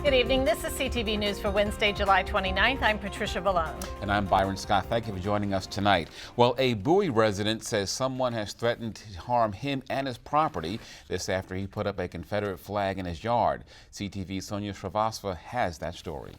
Good evening. This is CTV News for Wednesday, July 29th. I'm Patricia Vallone. And I'm Byron Scott. Thank you for joining us tonight. Well, a Bowie resident says someone has threatened to harm him and his property. This after he put up a Confederate flag in his yard. CTV's Sonia Shrivastava has that story.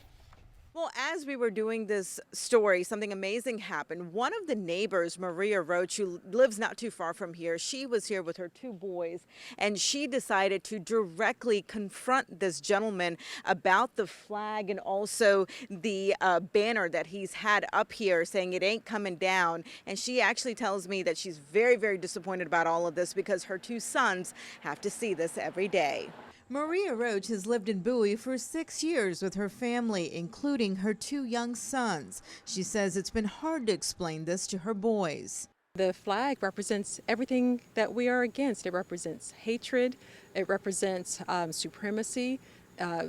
Well, as we were doing this story, something amazing happened. One of the neighbors, Maria Roach, who lives not too far from here, she was here with her two boys, and she decided to directly confront this gentleman about the flag and also the banner that he's had up here saying it ain't coming down. And she actually tells me that she's very, very disappointed about all of this because her two sons have to see this every day. Maria Roach has lived in Bowie for 6 years with her family, including her two young sons. She says it's been hard to explain this to her boys. The flag represents everything that we are against. It represents hatred. It represents supremacy.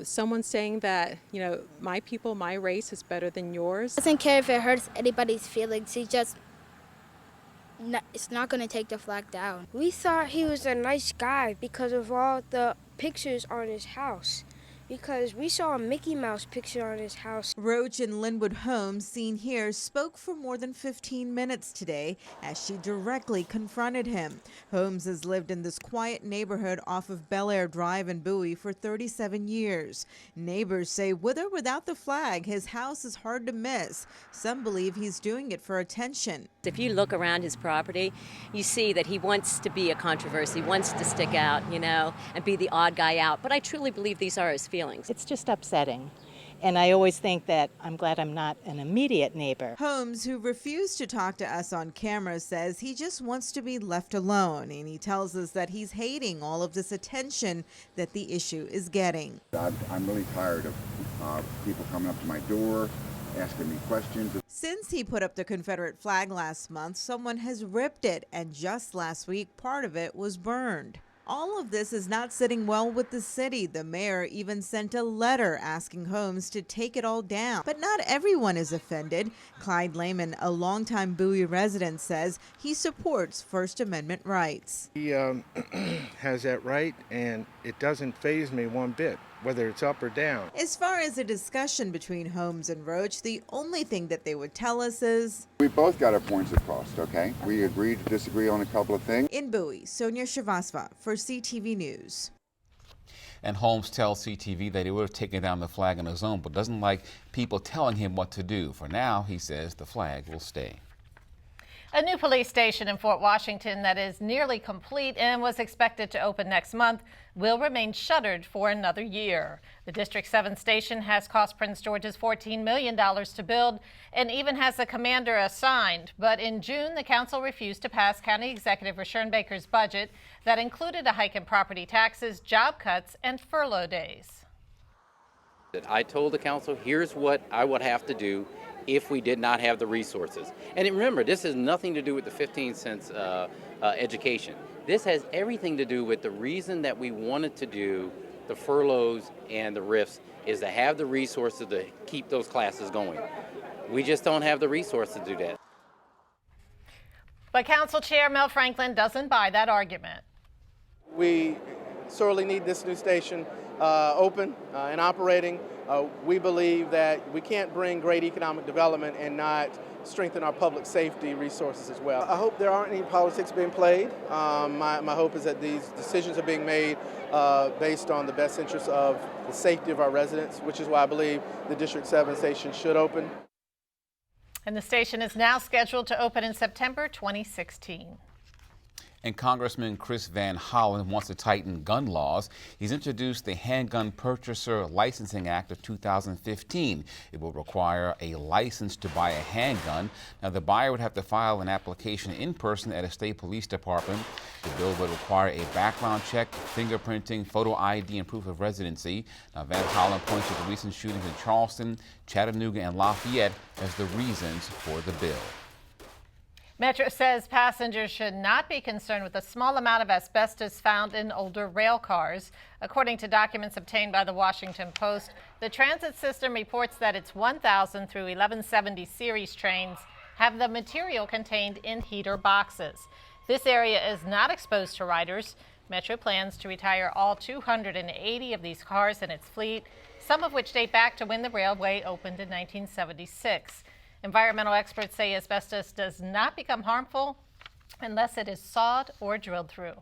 Someone saying that, you know, my people, my race is better than yours. Doesn't care if it hurts anybody's feelings. It's not going to take the flag down. We thought he was a nice guy because of all the pictures on his house, because we saw a Mickey Mouse picture on his house. Roach and Linwood Holmes, seen here, spoke for more than 15 minutes today as she directly confronted him. Holmes has lived in this quiet neighborhood off of Bel Air Drive in Bowie for 37 years. Neighbors say with or without the flag, his house is hard to miss. Some believe he's doing it for attention. If you look around his property, you see that he wants to be a controversy, wants to stick out, you know, and be the odd guy out. But I truly believe these are his feelings. It's just upsetting. And I always think that I'm glad I'm not an immediate neighbor. Holmes, who refused to talk to us on camera, says he just wants to be left alone. And he tells us that he's hating all of this attention that the issue is getting. I'm really tired of people coming up to my door, asking me questions. Since he put up the Confederate flag last month, someone has ripped it, and just last week, part of it was burned. All of this is not sitting well with the city. The mayor even sent a letter asking Holmes to take it all down. But not everyone is offended. Clyde Lehman, a longtime Bowie resident, says he supports First Amendment rights. He has that right, and it doesn't faze me one bit, whether it's up or down. As far as a discussion between Holmes and Roach, the only thing that they would tell us is We both got our points across, okay? We agreed to disagree on a couple of things. in Bowie, Sonia Shrivastava for CTV News. And Holmes tells CTV that he would have taken down the flag on his own, but doesn't like people telling him what to do. For now, he says the flag will stay. A new police station in Fort Washington that is nearly complete and was expected to open next month will remain shuttered for another year. The District 7 station has cost Prince George's $14 million to build and even has a commander assigned. But in June, the council refused to pass County Executive Rashawn Baker's budget that included a hike in property taxes, job cuts, and furlough days. I told the council, here's what I would have to do if we did not have the resources. And remember, this has nothing to do with the 15 cents education. This has everything to do with the reason that we wanted to do the furloughs and the RIFs is to have the resources to keep those classes going. We just don't have the resources to do that. But Council Chair Mel Franklin doesn't buy that argument. We sorely need this new station open and operating. We believe that we can't bring great economic development and not strengthen our public safety resources as well. I hope there aren't any politics being played. My hope is that these decisions are being made based on the best interests of the safety of our residents, which is why I believe the District 7 station should open. And the station is now scheduled to open in September 2016. And Congressman Chris Van Hollen wants to tighten gun laws. He's introduced the Handgun Purchaser Licensing Act of 2015. It will require a license to buy a handgun. Now, the buyer would have to file an application in person at a state police department. The bill would require a background check, fingerprinting, photo ID, and proof of residency. Now, Van Hollen points to the recent shootings in Charleston, Chattanooga, and Lafayette as the reasons for the bill. Metro says passengers should not be concerned with the small amount of asbestos found in older rail cars. According to documents obtained by the Washington Post, the transit system reports that its 1000 through 1170 series trains have the material contained in heater boxes. This area is not exposed to riders. Metro plans to retire all 280 of these cars in its fleet, some of which date back to when the railway opened in 1976. Environmental experts say asbestos does not become harmful unless it is sawed or drilled through.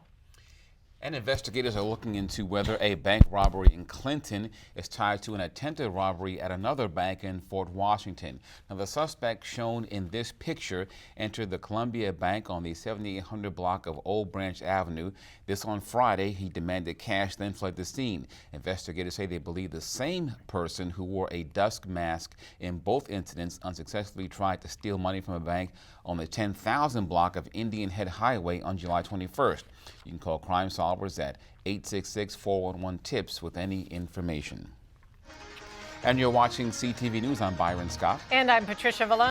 And investigators are looking into whether a bank robbery in Clinton is tied to an attempted robbery at another bank in Fort Washington. Now, the suspect shown in this picture entered the Columbia Bank on the 7800 block of Old Branch Avenue. This on Friday. He demanded cash, then fled the scene. Investigators say they believe the same person who wore a dust mask in both incidents unsuccessfully tried to steal money from a bank on the 10,000 block of Indian Head Highway on July 21st. You can call Crime Solvers at 866-411-TIPS with any information. And you're watching CTV News. I'm Byron Scott. And I'm Patricia Valone.